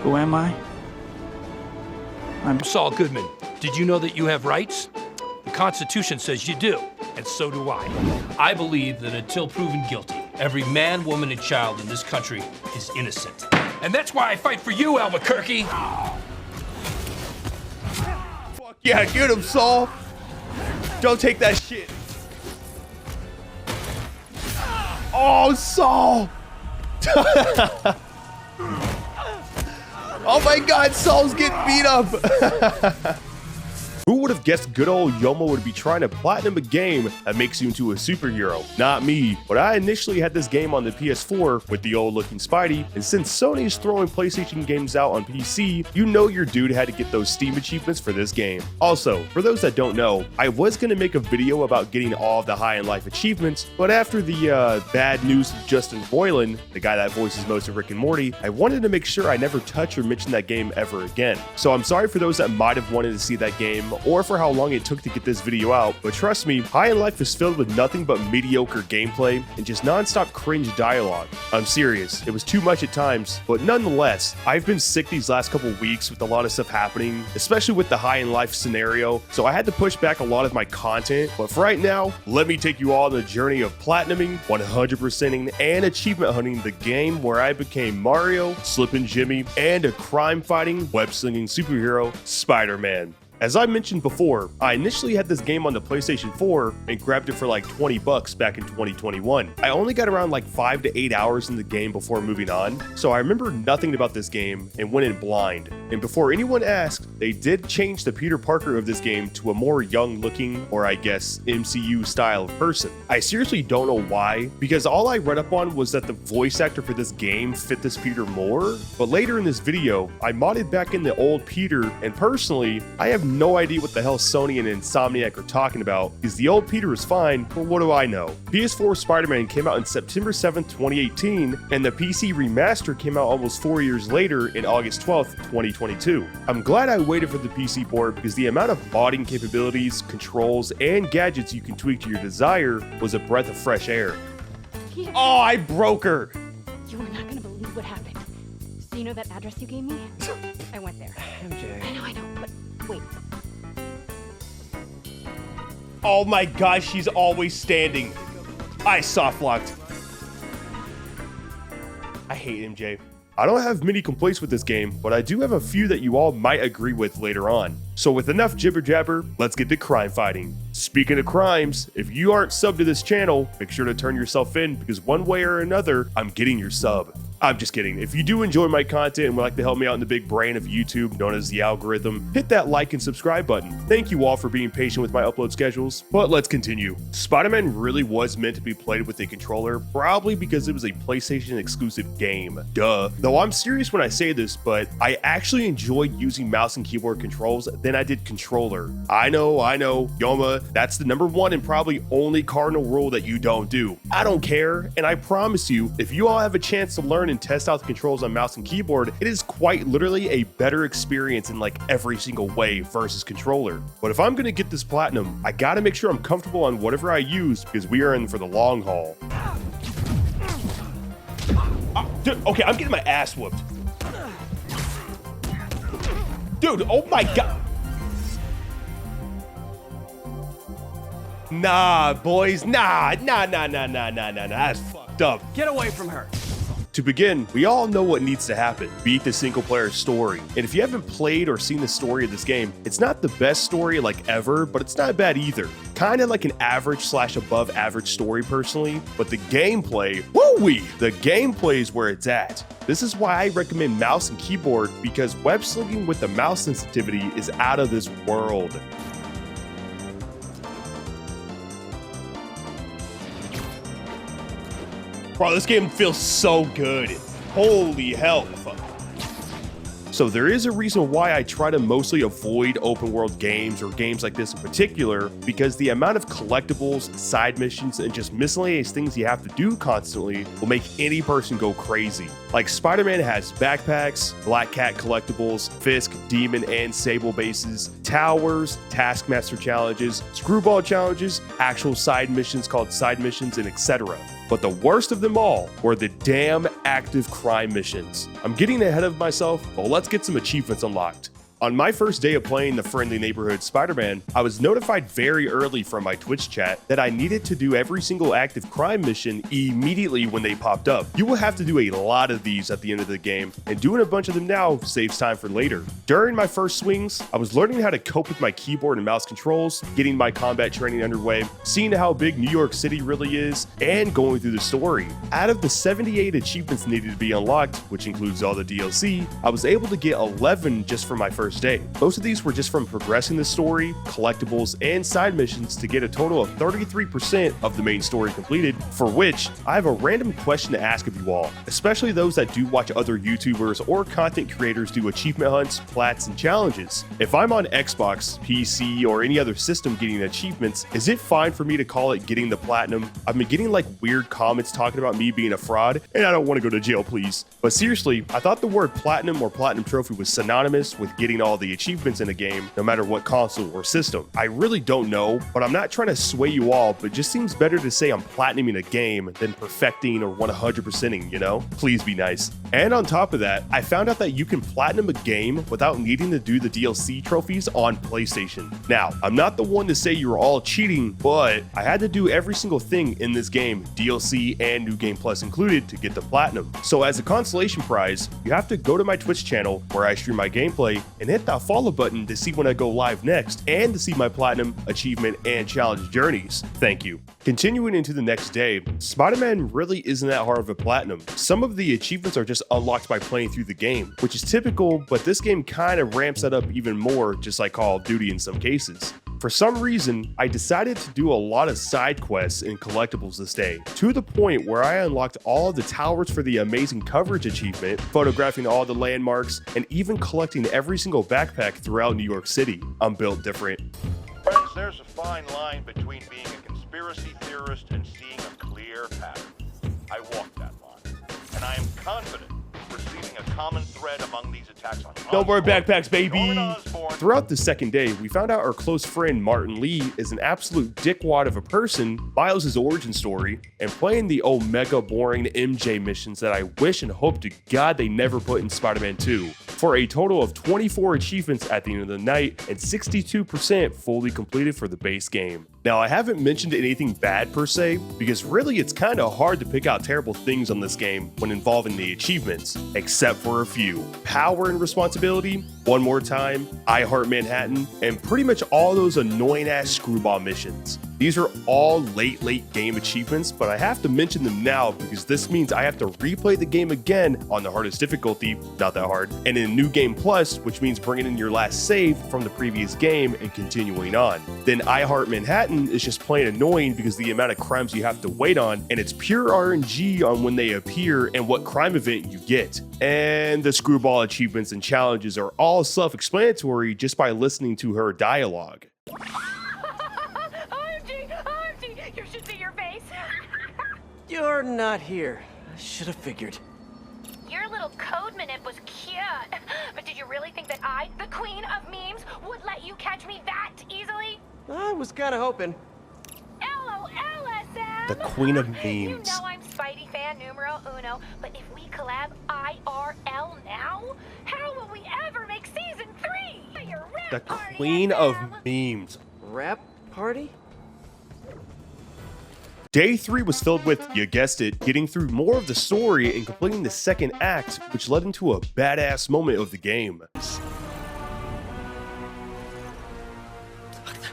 Who am I? I'm Saul Goodman, did you know that you have rights? The Constitution says you do, and so do I. I believe that until proven guilty, every man, woman, and child in this country is innocent. And that's why I fight for you, Albuquerque. Fuck yeah, get him, Saul. Don't take that shit. Oh, Saul. Oh my God, Saul's getting beat up. Who would have guessed good old Yoma would be trying to platinum a game that makes you into a superhero? Not me, but I initially had this game on the PS4 with the old looking Spidey, and since Sony is throwing PlayStation games out on PC, you know your dude had to get those Steam achievements for this game. Also, for those that don't know, I was going to make a video about getting all of the High in Life achievements, but after the bad news of Justin Roiland, the guy that voices most of Rick and Morty, I wanted to make sure I never touch or mention that game ever again. So I'm sorry for those that might have wanted to see that game, or for how long it took to get this video out, but trust me, High in Life is filled with nothing but mediocre gameplay and just non-stop cringe dialogue. I'm serious, it was too much at times, but nonetheless, I've been sick these last couple weeks with a lot of stuff happening, especially with the High in Life scenario, so I had to push back a lot of my content, but for right now, let me take you all on the journey of platinuming, 100%ing, and achievement hunting the game where I became Mario, Slippin' Jimmy, and a crime-fighting, web-slinging superhero, Spider-Man. As I mentioned before, I initially had this game on the PlayStation 4 and grabbed it for like 20 bucks back in 2021. I only got around like 5 to 8 hours in the game before moving on, so I remember nothing about this game and went in blind. And before anyone asked, they did change the Peter Parker of this game to a more young looking, or I guess MCU style person. I seriously don't know why, because all I read up on was that the voice actor for this game fit this Peter more, but later in this video, I modded back in the old Peter, and personally, I have no idea what the hell Sony and Insomniac are talking about, because the old Peter is fine, but what do I know? PS4 Spider-Man came out on September 7th, 2018, and the PC remaster came out almost 4 years later in August 12th, 2022. I'm glad I waited for the PC port because the amount of modding capabilities, controls, and gadgets you can tweak to your desire was a breath of fresh air. Peter, Oh, I broke her! you are not gonna believe what happened. So you know that address you gave me? I went there. MJ. I know, but wait. Oh my gosh, she's always standing. I soft locked. I hate MJ. I don't have many complaints with this game, but I do have a few that you all might agree with later on. So with enough jibber jabber, let's get to crime fighting. Speaking of crimes, if you aren't subbed to this channel, make sure to turn yourself in because one way or another, I'm getting your sub. I'm just kidding. If you do enjoy my content and would like to help me out in the big brain of YouTube, known as the algorithm, hit that like and subscribe button. Thank you all for being patient with my upload schedules, but let's continue. Spider-Man really was meant to be played with a controller, probably because it was a PlayStation exclusive game. Duh. Though I'm serious when I say this, but I actually enjoyed using mouse and keyboard controls than I did controller. I know, Yoma, that's the #1 and probably only cardinal rule that you don't do. I don't care, and I promise you, if you all have a chance to learn and test out the controls on mouse and keyboard, it is quite literally a better experience in like every single way versus controller. But if I'm gonna get this platinum, I gotta make sure I'm comfortable on whatever I use because we are in for the long haul. Dude, okay, I'm getting my ass whooped. Dude, oh my god. Nah, boys, nah, that's fucked up. Get away from her. To begin, we all know what needs to happen. Beat the single player story. And if you haven't played or seen the story of this game, it's not the best story like ever, but it's not bad either. Kinda like an average / above average story personally, but the gameplay, woo-wee! The gameplay is where it's at. This is why I recommend mouse and keyboard because web slinging with the mouse sensitivity is out of this world. Bro, this game feels so good. Holy hell. So there is a reason why I try to mostly avoid open world games or games like this in particular, because the amount of collectibles, side missions, and just miscellaneous things you have to do constantly will make any person go crazy. Like Spider-Man has backpacks, Black Cat collectibles, Fisk, Demon, and Sable bases, towers, Taskmaster challenges, Screwball challenges, actual side missions called side missions, and etc. But the worst of them all were the damn active crime missions. I'm getting ahead of myself, but let's get some achievements unlocked. On my first day of playing the Friendly Neighborhood Spider-Man, I was notified very early from my Twitch chat that I needed to do every single active crime mission immediately when they popped up. You will have to do a lot of these at the end of the game, and doing a bunch of them now saves time for later. During my first swings, I was learning how to cope with my keyboard and mouse controls, getting my combat training underway, seeing how big New York City really is, and going through the story. Out of the 78 achievements needed to be unlocked, which includes all the DLC, I was able to get 11 just for my first day. Most of these were just from progressing the story, collectibles, and side missions to get a total of 33% of the main story completed, for which I have a random question to ask of you all, especially those that do watch other YouTubers or content creators do achievement hunts, plats, and challenges. If I'm on Xbox, PC, or any other system getting achievements, is it fine for me to call it getting the platinum? I've been getting like weird comments talking about me being a fraud, and I don't want to go to jail, please. But seriously, I thought the word platinum or platinum trophy was synonymous with getting all the achievements in a game, no matter what console or system. I really don't know, but I'm not trying to sway you all, but it just seems better to say I'm platinuming a game than perfecting or 100%ing, you know? Please be nice. And on top of that, I found out that you can platinum a game without needing to do the DLC trophies on PlayStation. Now, I'm not the one to say you're all cheating, but I had to do every single thing in this game, DLC and New Game Plus included, to get the platinum. So as a consolation prize, you have to go to my Twitch channel where I stream my gameplay and hit that follow button to see when I go live next and to see my platinum, achievement, and challenge journeys. Thank you. Continuing into the next day, Spider-Man really isn't that hard of a platinum. Some of the achievements are just unlocked by playing through the game, which is typical, but this game kind of ramps that up even more, just like Call of Duty in some cases. For some reason, I decided to do a lot of side quests and collectibles this day, to the point where I unlocked all of the towers for the amazing coverage achievement, photographing all the landmarks, and even collecting every single backpack throughout New York City. I'm built different. Friends, there's a fine line between being a conspiracy theorist and seeing a clear pattern. I walk that line, and I am confident perceiving a common thread among these attacks on No more Osborn, backpacks, baby! Norman Osborn. Throughout the second day, we found out our close friend Martin Lee is an absolute dickwad of a person, Miles' origin story, and playing the mega boring MJ missions that I wish and hope to God they never put in Spider-Man 2, for a total of 24 achievements at the end of the night and 62% fully completed for the base game. Now, I haven't mentioned anything bad per se, because really it's kind of hard to pick out terrible things on this game when involving the achievements, except for a few. Power and Responsibility, One More Time, I Heart Manhattan, and pretty much all those annoying ass screwball missions. These are all late game achievements, but I have to mention them now because this means I have to replay the game again on the hardest difficulty, not that hard, and in New Game Plus, which means bringing in your last save from the previous game and continuing on. Then I Heart Manhattan is just plain annoying because the amount of crimes you have to wait on, and it's pure RNG on when they appear and what crime event you get. And the screwball achievements and challenges are all self-explanatory just by listening to her dialogue. OMG! You should see your face. You're not here. I should have figured. Your little code minute was cute. But did you really think that I, the queen of memes, would let you catch me that easily? I was kind of hoping. LOLSM! The queen of memes. You know I'm Spidey fan numero uno, but if we collab IRL now, how will we ever make season 3? Your rap The party, queen of SM. memes. Rap party? Day 3 was filled with, you guessed it, getting through more of the story and completing the second act, which led into a badass moment of the game.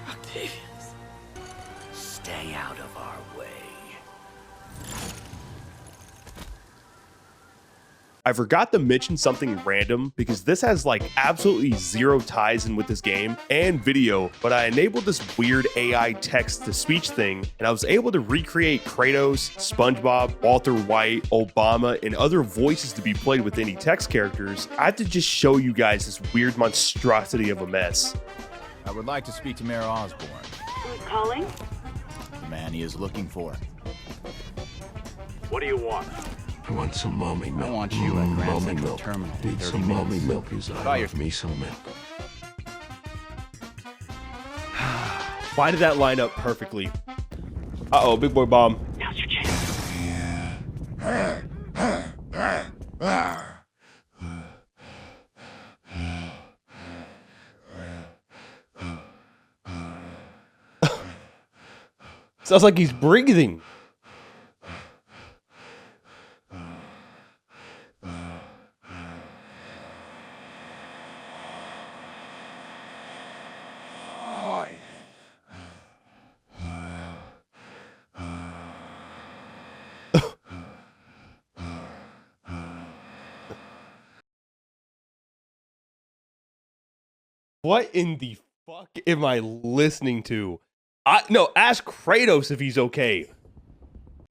Octavius, stay out of our way. I forgot to mention something random because this has like absolutely zero ties in with this game and video, but I enabled this weird AI text-to-speech thing and I was able to recreate Kratos, SpongeBob, Walter White, Obama, and other voices to be played with any text characters. I had to just show you guys this weird monstrosity of a mess. I would like to speak to Mayor Osborn, Who's calling? the man he is looking for. What do you want? I want some mommy milk. I want you at Grand mommy Central milk. Terminal in Need 30 some mommy minutes. milk. Is Buy I your- love me some milk. Why did that line up perfectly? Uh-oh, big boy bomb. Now's your chance. Sounds like he's breathing. What in the fuck am I listening to? No, ask Kratos if he's okay.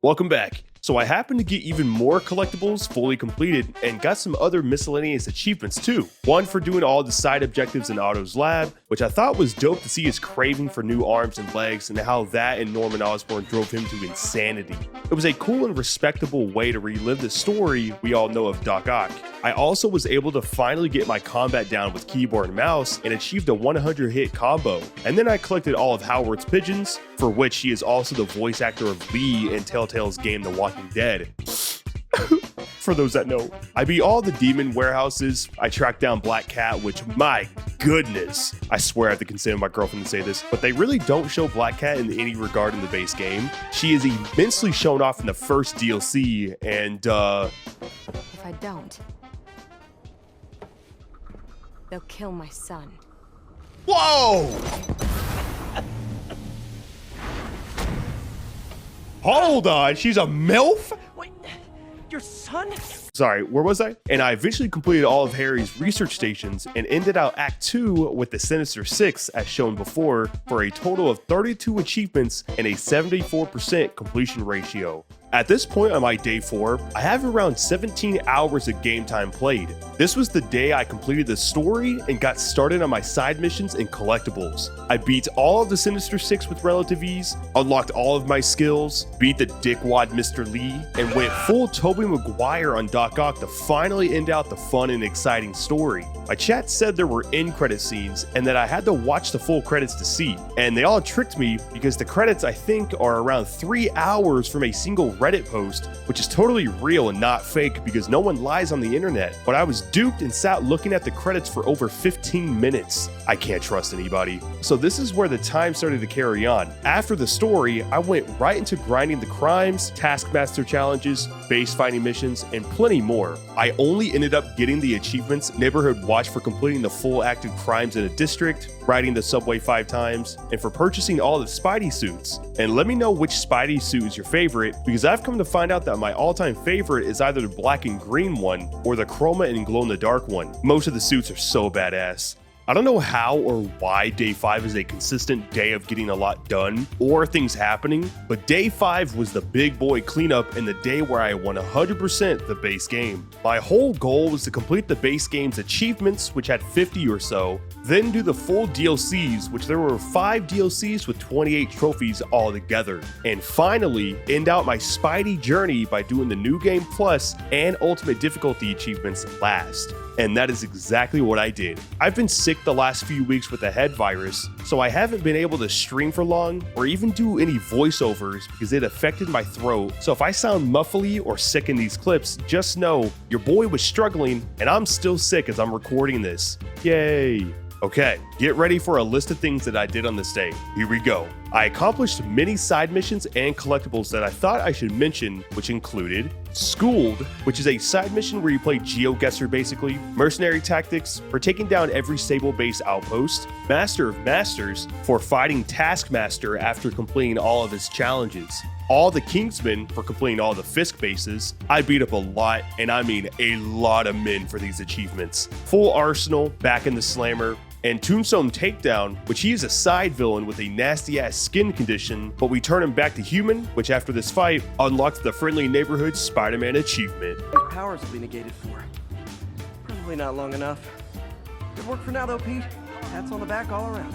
Welcome back. So I happened to get even more collectibles fully completed and got some other miscellaneous achievements too. One for doing all the side objectives in Otto's lab, which I thought was dope to see his craving for new arms and legs and how that and Norman Osborn drove him to insanity. It was a cool and respectable way to relive the story we all know of Doc Ock. I also was able to finally get my combat down with keyboard and mouse and achieved a 100 hit combo. And then I collected all of Howard's pigeons, for which he is also the voice actor of Lee in Telltale's game The Walking Dead. For those that know, I beat all the demon warehouses. I tracked down Black Cat, which, my goodness, I swear I have to consider my girlfriend to say this, but they really don't show Black Cat in any regard in the base game. She is immensely shown off in the first DLC, and If I don't, they'll kill my son. whoa! Hold on, she's a MILF? Wait, your son? Sorry, where was I? And I eventually completed all of Harry's research stations and ended out Act 2 with the Sinister Six as shown before for a total of 32 achievements and a 74% completion ratio. At this point on my day 4, I have around 17 hours of game time played. This was the day I completed the story and got started on my side missions and collectibles. I beat all of the Sinister Six with relative ease, unlocked all of my skills, beat the dickwad Mr. Lee, and went full Tobey Maguire on Doc Ock to finally end out the fun and exciting story. My chat said there were end credit scenes and that I had to watch the full credits to see, and they all tricked me because the credits I think are around 3 hours from a single Reddit post, which is totally real and not fake because no one lies on the internet. But I was duped and sat looking at the credits for over 15 minutes. I can't trust anybody. So this is where the time started to carry on. After the story, I went right into grinding the crimes, Taskmaster challenges, base fighting missions, and plenty more. I only ended up getting the achievements Neighborhood Watch for completing the full active crimes in a district, riding the subway 5 times, and for purchasing all the Spidey suits. And let me know which Spidey suit is your favorite, because I've come to find out that my all-time favorite is either the black and green one or the chroma and glow-in-the-dark one. Most of the suits are so badass. I don't know how or why day 5 is a consistent day of getting a lot done or things happening, but day 5 was the big boy cleanup and the day where I won 100% the base game. My whole goal was to complete the base game's achievements, which had 50 or so, then do the full DLCs, which there were 5 DLCs with 28 trophies altogether, and finally end out my Spidey journey by doing the New Game Plus and Ultimate Difficulty achievements last. And that is exactly what I did. I've been sick the last few weeks with the head virus, so I haven't been able to stream for long or even do any voiceovers because it affected my throat. So if I sound muffly or sick in these clips, just know your boy was struggling and I'm still sick as I'm recording this. Yay. Okay, get ready for a list of things that I did on this day. Here we go. I accomplished many side missions and collectibles that I thought I should mention, which included Schooled, which is a side mission where you play GeoGuessr basically, Mercenary Tactics for taking down every Sable base outpost, Master of Masters for fighting Taskmaster after completing all of his challenges, all the Kingsmen for completing all the Fisk bases. I beat up a lot, and I mean a lot of men for these achievements. Full Arsenal, back in the Slammer, and Tombstone Takedown, which he is a side villain with a nasty ass skin condition, but we turn him back to human, which after this fight unlocked the Friendly Neighborhood Spider-Man achievement. His powers will be negated for. Probably not long enough. Good work for now though, Pete. Pats on the back all around.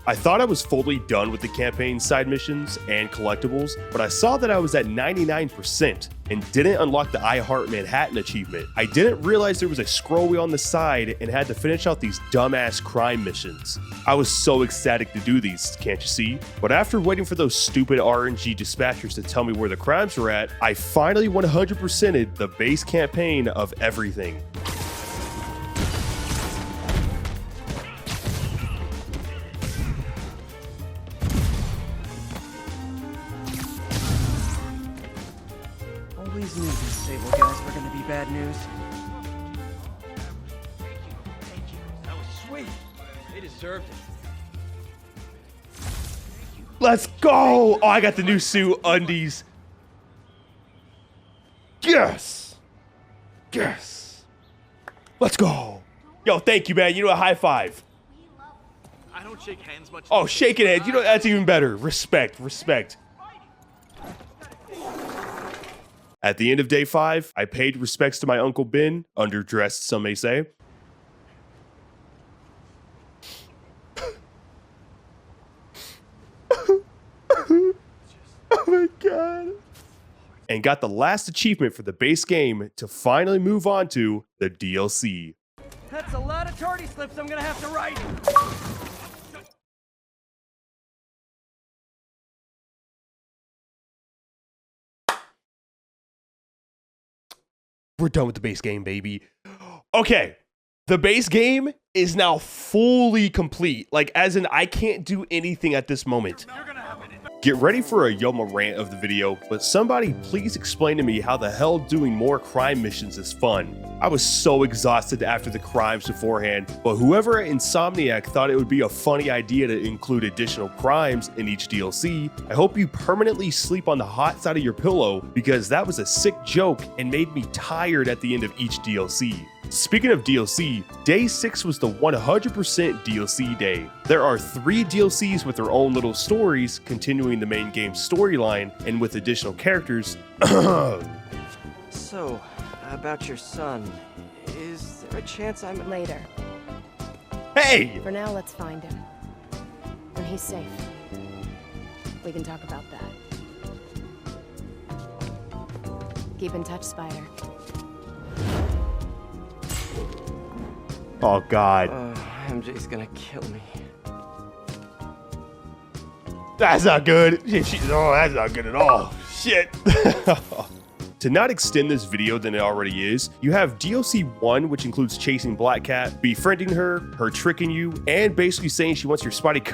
I thought I was fully done with the campaign side missions and collectibles, but I saw that I was at 99% and didn't unlock the I Heart Manhattan achievement. I didn't realize there was a scroll wheel on the side and had to finish out these dumbass crime missions. I was so ecstatic to do these, can't you see? But after waiting for those stupid RNG dispatchers to tell me where the crimes were at, I finally 100%ed the base campaign of everything. always knew these Sable guys were gonna be bad news. That was sweet. They deserved it. Let's go! Oh, I got the new suit, undies. Yes! Yes! Let's go! Yo, thank you, man. You know a high five. I don't shake hands much. Oh, shaking hands. You know, that's even better. Respect, respect. At the end of day 5, I paid respects to my Uncle Ben, underdressed, some may say. Oh my god. And got the last achievement for the base game to finally move on to the DLC. That's a lot of tardy slips I'm gonna have to write. We're done with the base game, baby. Okay. The base game is now fully complete. Like, as in, I can't do anything at this moment. Get ready for a Yoma rant of the video, but somebody please explain to me how the hell doing more crime missions is fun. I was so exhausted after the crimes beforehand, but whoever at Insomniac thought it would be a funny idea to include additional crimes in each DLC, I hope you permanently sleep on the hot side of your pillow, because that was a sick joke and made me tired at the end of each DLC. Speaking of DLC, Day 6 was the 100% DLC day. There are 3 DLCs with their own little stories, continuing the main game storyline, and with additional characters. So, about your son, is there a chance I'm... Later. Hey! For now, let's find him. When he's safe, we can talk about that. Keep in touch, Spider. Oh god. MJ's gonna kill me. That's not good. Oh, that's not good at all. Shit. To not extend this video than it already is, you have DLC 1, which includes chasing Black Cat, befriending her tricking you, and basically saying she wants your spidey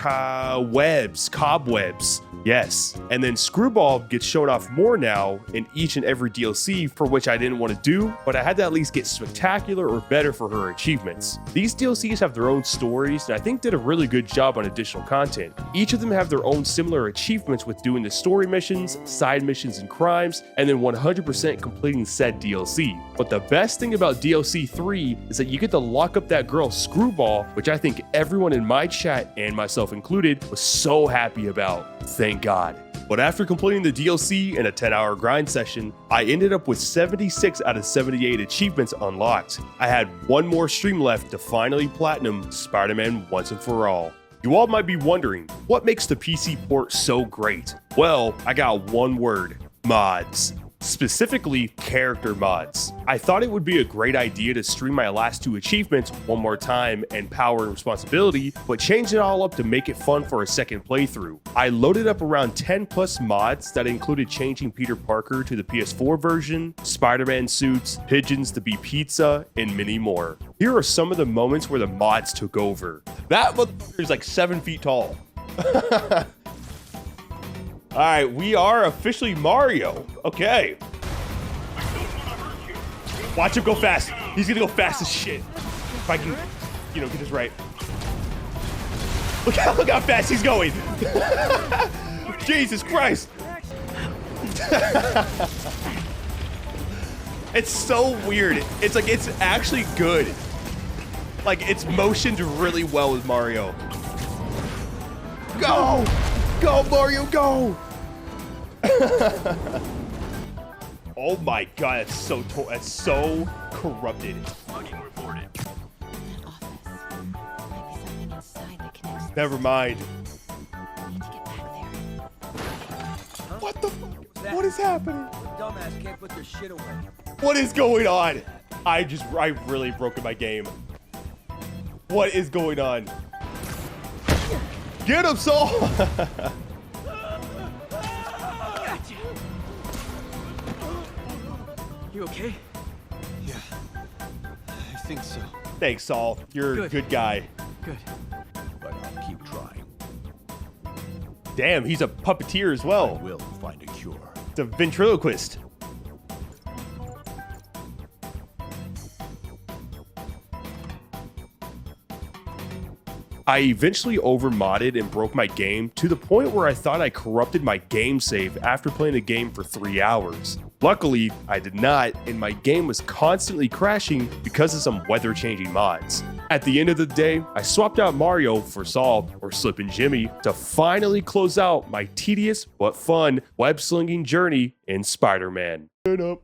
cobwebs. Yes. And then Screwball gets shown off more now in each and every DLC, for which I didn't want to do, but I had to at least get spectacular or better for her achievements. These DLCs have their own stories, and I think did a really good job on additional content. Each of them have their own similar achievements with doing the story missions, side missions, and crimes, and then 100% completing said DLC. But the best thing about DLC 3 is that you get to lock up that girl Screwball, which I think everyone in my chat, and myself included, was so happy about. Thank God. But after completing the DLC in a 10-hour grind session, I ended up with 76 out of 78 achievements unlocked. I had one more stream left to finally platinum Spider-Man once and for all. You all might be wondering, what makes the PC port so great? Well, I got one word: mods. Specifically, character mods. I thought it would be a great idea to stream my last 2 achievements one more time and Power and Responsibility, but change it all up to make it fun for a second playthrough. I loaded up around 10 plus mods that included changing Peter Parker to the PS4 version, Spider-Man suits, pigeons to be pizza, and many more. Here are some of the moments where the mods took over. That motherfucker is like 7 feet tall. All right, we are officially Mario. Okay. Watch him go fast. He's gonna go fast as shit. If I can, get this right. Look how fast he's going. Jesus Christ. It's so weird. It's like, it's actually good. Like, it's motioned really well with Mario. Go! Go, Mario, go! Oh my god, that's so corrupted. Logging reported. That office. Might be something inside that connects. Never mind. I need to get back there. What the fuck? What is happening? Dumbass can't put their shit away. What is going on? I really broken my game. What is going on? Get him, Saul! You okay? Yeah, I think so. Thanks, Saul. You're a good guy. Good. But I'll keep trying. Damn, he's a puppeteer as well. We'll find a cure. It's a ventriloquist. I eventually overmodded and broke my game to the point where I thought I corrupted my game save after playing the game for 3 hours. Luckily, I did not, and my game was constantly crashing because of some weather-changing mods. At the end of the day, I swapped out Mario for Saul, or Slippin' Jimmy, to finally close out my tedious but fun web-slinging journey in Spider-Man.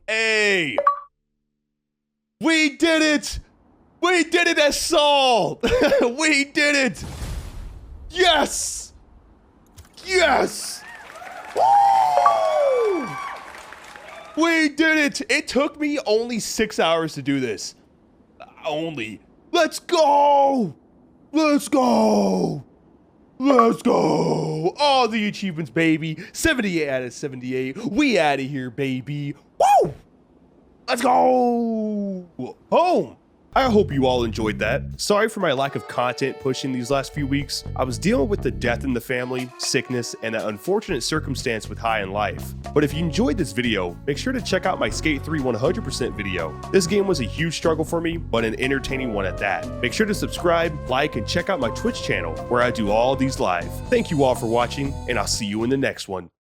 Hey! We did it! We did it as Saul! We did it! Yes! Yes! Woo! We did it! It took me only 6 hours to do this. Only. Let's go! Let's go! Let's go! All the achievements, baby. 78 out of 78. We out of here, baby. Woo! Let's go! Home! I hope you all enjoyed that. Sorry for my lack of content pushing these last few weeks. I was dealing with the death in the family, sickness, and an unfortunate circumstance with High in Life. But if you enjoyed this video, make sure to check out my Skate 3 100% video. This game was a huge struggle for me, but an entertaining one at that. Make sure to subscribe, like, and check out my Twitch channel, where I do all these live. Thank you all for watching, and I'll see you in the next one.